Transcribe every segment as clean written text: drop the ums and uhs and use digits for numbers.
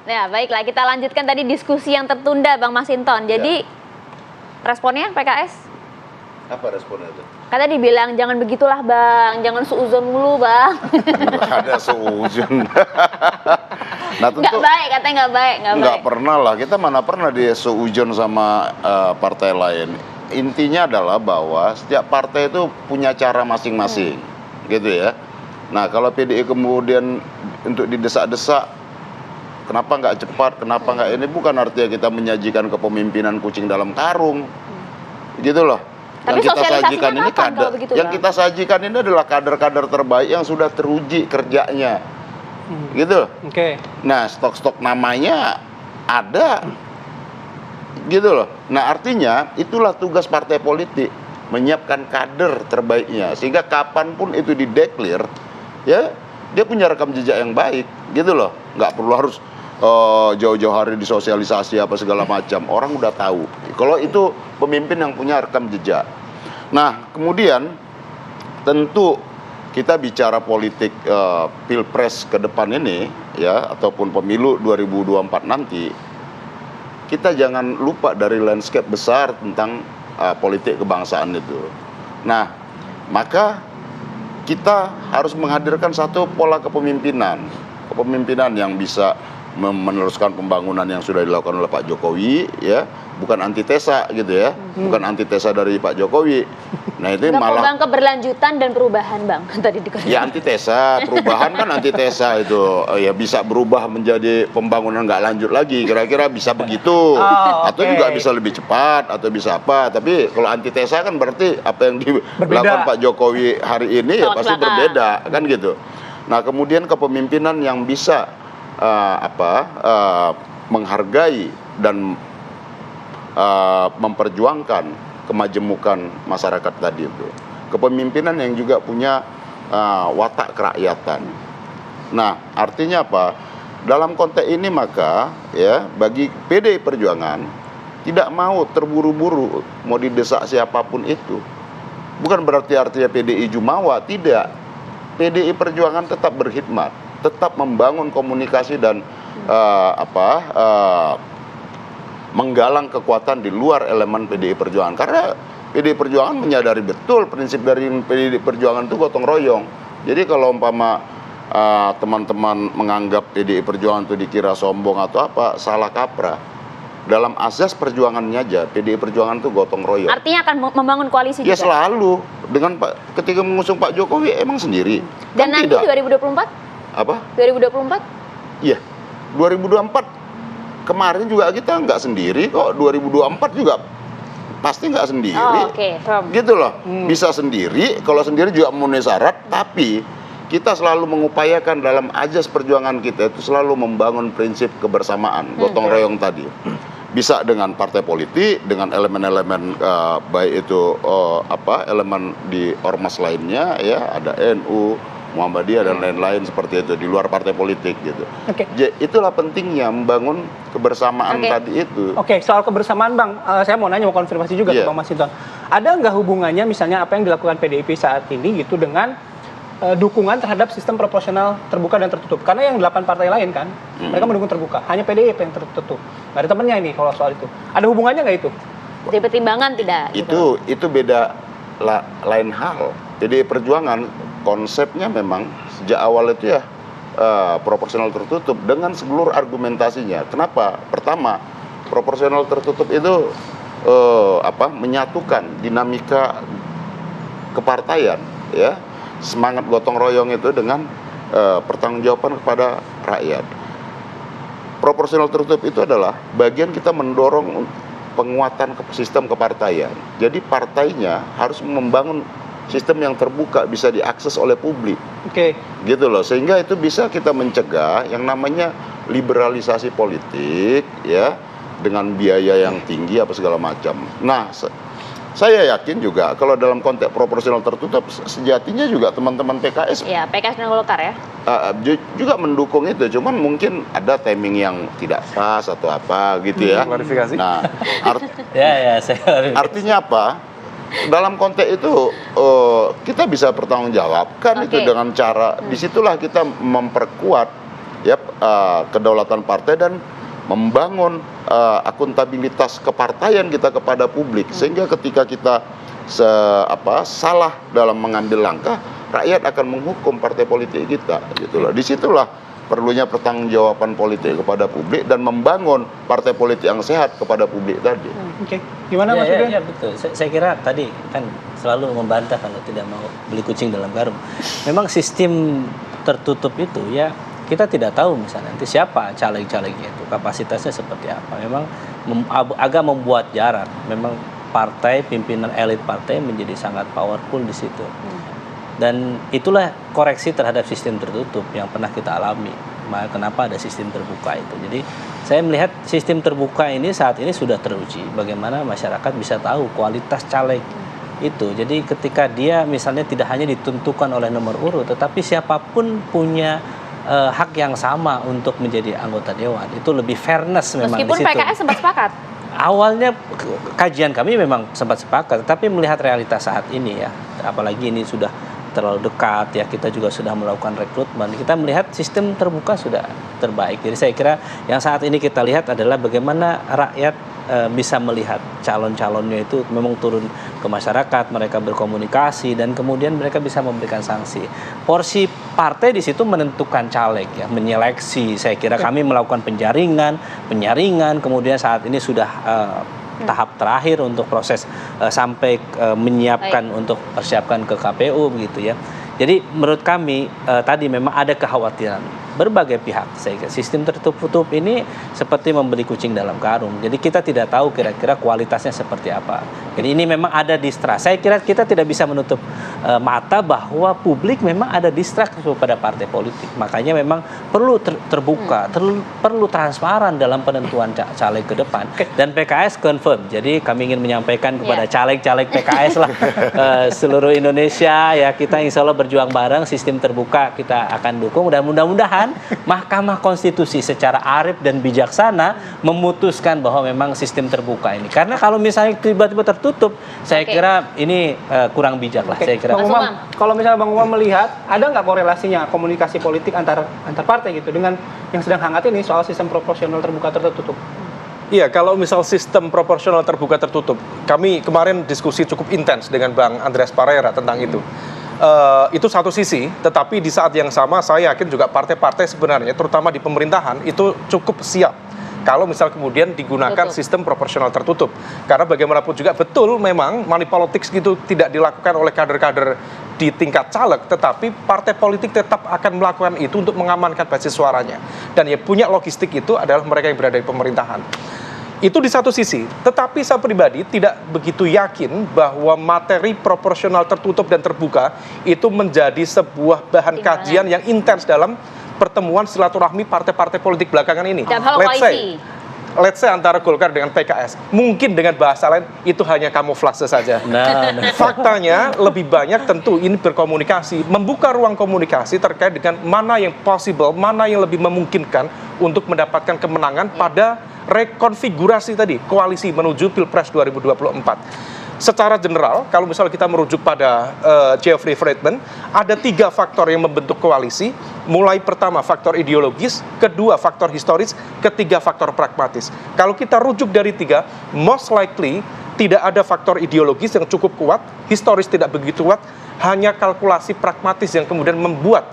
Ya, baiklah, kita lanjutkan tadi diskusi yang tertunda, Bang Masinton. Jadi, responnya PKS? Apa responnya itu? Katanya dibilang, jangan begitulah Bang, jangan suuzon mulu Bang. Nggak ada seuzon. Nah, tentu Nggak baik, katanya nggak baik. nggak pernah lah, kita mana pernah seuzon sama partai lain. Intinya adalah bahwa setiap partai itu punya cara masing-masing, gitu ya. Nah, kalau PDI kemudian untuk didesak-desak, kenapa nggak cepat, kenapa nggak ini, bukan artinya kita menyajikan kepemimpinan kucing dalam karung, gitu loh. Tapi Yang kita sosialisasinya sajikan ini kapan kader, kalau begitu, yang Bang? kita sajikan ini adalah kader-kader terbaik yang sudah teruji kerjanya, gitu. Oke. Nah, stok-stok namanya ada, gitu loh. Nah, artinya itulah tugas partai politik, menyiapkan kader terbaiknya, sehingga kapanpun itu dideklir, ya dia punya rekam jejak yang baik, gitu loh. Nggak perlu harus jauh-jauh hari disosialisasi apa segala macam. Orang udah tahu. Kalau itu pemimpin yang punya rekam jejak. Nah, kemudian tentu kita bicara politik pilpres ke depan ini, ya, ataupun pemilu 2024 nanti, kita jangan lupa dari landscape besar tentang politik kebangsaan itu. Nah, maka kita harus menghadirkan satu pola kepemimpinan yang bisa meneruskan pembangunan yang sudah dilakukan oleh Pak Jokowi, ya, bukan antitesa gitu ya, bukan antitesa dari Pak Jokowi. Nah, itu malah Bang, keberlanjutan dan perubahan Bang tadi dikatakan. ya antitesa, perubahan kan antitesa itu, ya bisa berubah menjadi pembangunan nggak lanjut lagi, kira-kira bisa begitu, atau juga bisa lebih cepat, atau bisa apa. Tapi kalau antitesa kan berarti apa yang dilakukan Pak Jokowi hari ini ya pasti berbeda, kan gitu. Nah, kemudian kepemimpinan yang bisa menghargai dan memperjuangkan kemajemukan masyarakat tadi itu. Kepemimpinan yang juga punya watak kerakyatan. Nah, artinya apa? Dalam konteks ini maka ya bagi PDI Perjuangan tidak mau terburu-buru mau didesak siapapun itu. Bukan berarti artinya PDI Jumawa, tidak. PDI Perjuangan tetap berkhidmat, tetap membangun komunikasi dan menggalang kekuatan di luar elemen PDI Perjuangan. Karena PDI Perjuangan menyadari betul prinsip dari PDI Perjuangan itu gotong royong. Jadi kalau umpama teman-teman menganggap PDI Perjuangan itu dikira sombong atau apa, salah kaprah. Dalam asas perjuangannya aja, PDI Perjuangan itu gotong royong. Artinya akan membangun koalisi Ya juga? selalu. Dengan ketika mengusung Pak Jokowi emang sendiri. Dan kan nanti tidak. 2024? Apa? 2024? Iya. 2024 kemarin juga kita nggak sendiri kok. 2024 juga pasti nggak sendiri. Oh, oke. Gitu loh. Bisa sendiri, kalau sendiri juga memenuhi syarat, tapi kita selalu mengupayakan dalam ajas perjuangan kita itu selalu membangun prinsip kebersamaan, gotong royong tadi. Bisa dengan partai politik, dengan elemen-elemen baik itu elemen di ormas lainnya, ya ada NU, Muhammadiyah dan lain-lain seperti itu di luar partai politik gitu. Oke. Itulah pentingnya membangun kebersamaan tadi itu. Oke, soal kebersamaan Bang, saya mau nanya, mau konfirmasi juga ke Bang Masinton. Ada nggak hubungannya misalnya apa yang dilakukan PDIP saat ini gitu dengan dukungan terhadap sistem proporsional terbuka dan tertutup? Karena yang 8 partai lain kan, mereka mendukung terbuka. Hanya PDIP yang tertutup. Nggak ada temennya ini kalau soal itu. Ada hubungannya nggak itu? Jadi pertimbangan tidak? Itu beda lain hal. Jadi Perjuangan konsepnya memang sejak awal itu ya proporsional tertutup dengan seluruh argumentasinya. Kenapa? Pertama, proporsional tertutup itu menyatukan dinamika kepartaian, ya, semangat gotong royong itu dengan pertanggungjawaban kepada rakyat. Proporsional tertutup itu adalah bagian kita mendorong penguatan sistem kepartaian. Jadi partainya harus membangun sistem yang terbuka, bisa diakses oleh publik. Oke. Gitu loh, sehingga itu bisa kita mencegah yang namanya liberalisasi politik, ya, dengan biaya yang tinggi apa segala macam. Nah, saya yakin juga kalau dalam konteks proporsional tertutup sejatinya juga teman-teman PKS Ya, PKS dan Golkar ya. Juga mendukung itu, cuman mungkin ada timing yang tidak pas atau apa gitu ya. Klarifikasi. Nah, saya artinya apa? Dalam konteks itu kita bisa bertanggung jawabkan itu dengan cara disitulah kita memperkuat ya kedaulatan partai dan membangun akuntabilitas kepartaian kita kepada publik, sehingga ketika kita salah dalam mengambil langkah, rakyat akan menghukum partai politik kita, gitulah. Disitulah perlunya pertanggungjawaban politik kepada publik dan membangun partai politik yang sehat kepada publik tadi. Oke. Gimana Mas Udin? Ya, betul. Saya kira tadi kan selalu membantah kalau tidak mau beli kucing dalam karung. Memang sistem tertutup itu ya kita tidak tahu misalnya nanti siapa caleg-calegnya itu, kapasitasnya seperti apa. Memang agak membuat jarak. Memang partai, pimpinan elit partai menjadi sangat powerful di situ. Dan itulah koreksi terhadap sistem tertutup yang pernah kita alami. Kenapa ada sistem terbuka itu. Jadi saya melihat sistem terbuka ini saat ini sudah teruji. Bagaimana masyarakat bisa tahu kualitas caleg itu. Jadi ketika dia misalnya tidak hanya ditentukan oleh nomor urut, tetapi siapapun punya hak yang sama untuk menjadi anggota dewan. Itu lebih fairness memang di situ. Meskipun PKS sempat sepakat. Awalnya kajian kami memang sempat sepakat, tapi melihat realitas saat ini ya, apalagi ini sudah terlalu dekat ya, kita juga sudah melakukan rekrutmen, kita melihat sistem terbuka sudah terbaik. Jadi saya kira yang saat ini kita lihat adalah bagaimana rakyat bisa melihat calon-calonnya itu memang turun ke masyarakat, mereka berkomunikasi dan kemudian mereka bisa memberikan sanksi. Porsi partai di situ menentukan caleg ya, menyeleksi. Saya kira kami melakukan penyaringan, kemudian saat ini sudah tahap terakhir untuk proses sampai menyiapkan untuk persiapkan ke KPU begitu ya. Jadi menurut kami tadi memang ada kekhawatiran berbagai pihak. Saya kira sistem tertutup ini seperti membeli kucing dalam karung. Jadi kita tidak tahu kira-kira kualitasnya seperti apa. Jadi ini memang ada distrust. Saya kira kita tidak bisa menutup mata bahwa publik memang ada distrust kepada partai politik. Makanya memang perlu terbuka, perlu transparan dalam penentuan caleg ke depan. Dan PKS confirm. Jadi kami ingin menyampaikan kepada caleg-caleg PKS lah seluruh Indonesia ya, kita insya Allah berjuang bareng, sistem terbuka kita akan dukung dan mudah-mudahan Mahkamah Konstitusi secara arif dan bijaksana memutuskan bahwa memang sistem terbuka ini. Karena kalau misalnya tiba-tiba tertutup, saya kira ini kurang bijak lah. Saya kira. Bang Umam, kalau misalnya Bang Umam melihat ada nggak korelasinya komunikasi politik antar partai gitu dengan yang sedang hangat ini soal sistem proporsional terbuka tertutup? Iya, kalau misal sistem proporsional terbuka tertutup, kami kemarin diskusi cukup intens dengan Bang Andreas Pareira tentang itu. Itu satu sisi, tetapi di saat yang sama saya yakin juga partai-partai sebenarnya, terutama di pemerintahan, itu cukup siap kalau misal kemudian digunakan sistem proporsional tertutup. Karena bagaimanapun juga betul memang money politics gitu tidak dilakukan oleh kader-kader di tingkat caleg, tetapi partai politik tetap akan melakukan itu untuk mengamankan basis suaranya. Dan yang punya logistik itu adalah mereka yang berada di pemerintahan. Itu di satu sisi, tetapi saya pribadi tidak begitu yakin bahwa materi proporsional tertutup dan terbuka itu menjadi sebuah bahan kajian yang intens dalam pertemuan silaturahmi partai-partai politik belakangan ini. Let's say antara Golkar dengan PKS, mungkin dengan bahasa lain itu hanya kamuflase saja. Faktanya lebih banyak tentu ini berkomunikasi, membuka ruang komunikasi terkait dengan mana yang possible, mana yang lebih memungkinkan untuk mendapatkan kemenangan pada rekonfigurasi tadi, koalisi menuju Pilpres 2024. Secara general, kalau misalnya kita merujuk pada Jeffrey Friedman, ada 3 faktor yang membentuk koalisi. Mulai pertama faktor ideologis, kedua faktor historis, ketiga faktor pragmatis. Kalau kita rujuk dari 3, most likely tidak ada faktor ideologis yang cukup kuat, historis tidak begitu kuat, hanya kalkulasi pragmatis yang kemudian membuat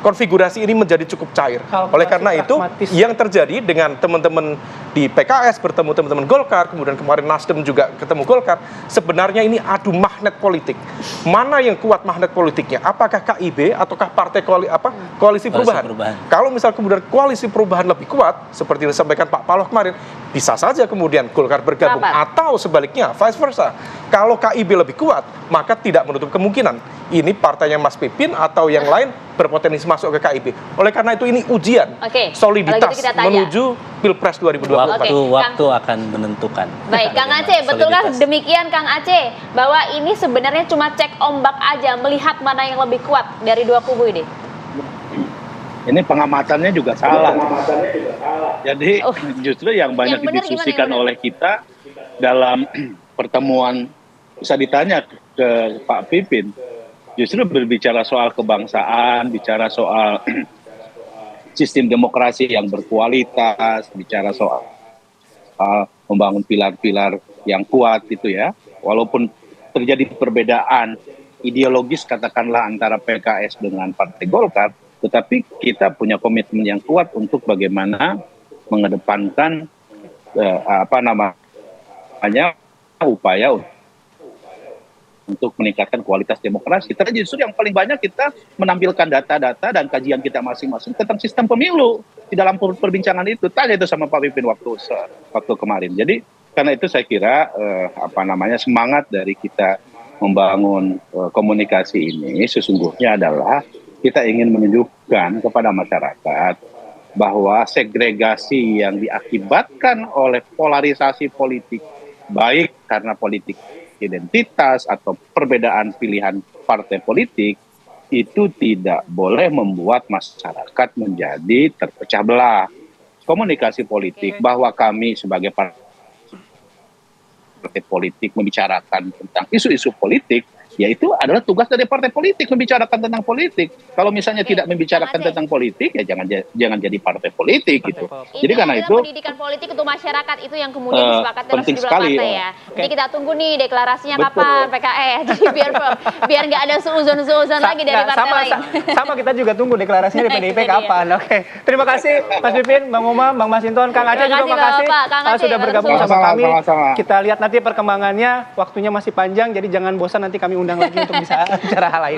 konfigurasi ini menjadi cukup cair. Oleh karena itu, yang terjadi dengan teman-teman di PKS bertemu teman-teman Golkar, kemudian kemarin Nasdem juga ketemu Golkar, sebenarnya ini adu magnet politik. Mana yang kuat magnet politiknya? Apakah KIB ataukah partai koalisi perubahan? Kalau misal kemudian koalisi perubahan lebih kuat, seperti yang disampaikan Pak Paloh kemarin, bisa saja kemudian Golkar bergabung, atau sebaliknya, vice versa. Kalau KIB lebih kuat, maka tidak menutup kemungkinan ini partainya Mas Pipin atau yang lain berpotensi masuk ke KIB. Oleh karena itu ini ujian soliditas menuju Pilpres 2024. Waktu akan menentukan. Baik, Kang Aceh, betulkah demikian Kang Aceh bahwa ini sebenarnya cuma cek ombak aja, melihat mana yang lebih kuat dari dua kubu ini? Ini pengamatannya juga salah. Jadi justru yang banyak didiskusikan oleh kita dalam pertemuan, bisa ditanya ke Pak Pipin, justru berbicara soal kebangsaan, bicara soal sistem demokrasi yang berkualitas, bicara soal membangun pilar-pilar yang kuat itu ya. Walaupun terjadi perbedaan ideologis katakanlah antara PKS dengan Partai Golkar, tetapi kita punya komitmen yang kuat untuk bagaimana mengedepankan upaya untuk meningkatkan kualitas demokrasi. Ternyata justru yang paling banyak kita menampilkan data-data dan kajian kita masing-masing tentang sistem pemilu di dalam perbincangan itu. Tanya itu sama Pak Pipin waktu kemarin. Jadi karena itu saya kira semangat dari kita membangun komunikasi ini sesungguhnya adalah kita ingin menunjukkan kepada masyarakat bahwa segregasi yang diakibatkan oleh polarisasi politik, baik karena politik identitas atau perbedaan pilihan partai politik, itu tidak boleh membuat masyarakat menjadi terpecah belah. Komunikasi politik bahwa kami sebagai partai politik membicarakan tentang isu-isu politik, yaitu adalah tugas dari partai politik membicarakan tentang politik. Kalau misalnya tidak membicarakan tentang politik, ya jangan jadi partai politik gitu. Jadi karena itu pendidikan politik untuk masyarakat itu yang kemudian disepakati oleh sejumlah partai ya. Jadi kita tunggu nih deklarasinya kapan PKS. Jadi biar nggak ada seuzon lagi dari partai lain. Sama kita juga tunggu deklarasinya di PDIP kapan. Oke. Terima kasih Mas Pipin, Bang Umam, Bang Masinton, Kang Aceh juga makasih sudah bergabung sama kami. Kita lihat nanti perkembangannya, waktunya masih panjang, jadi jangan bosan nanti kami undang lagi untuk bisa bicara hal lain.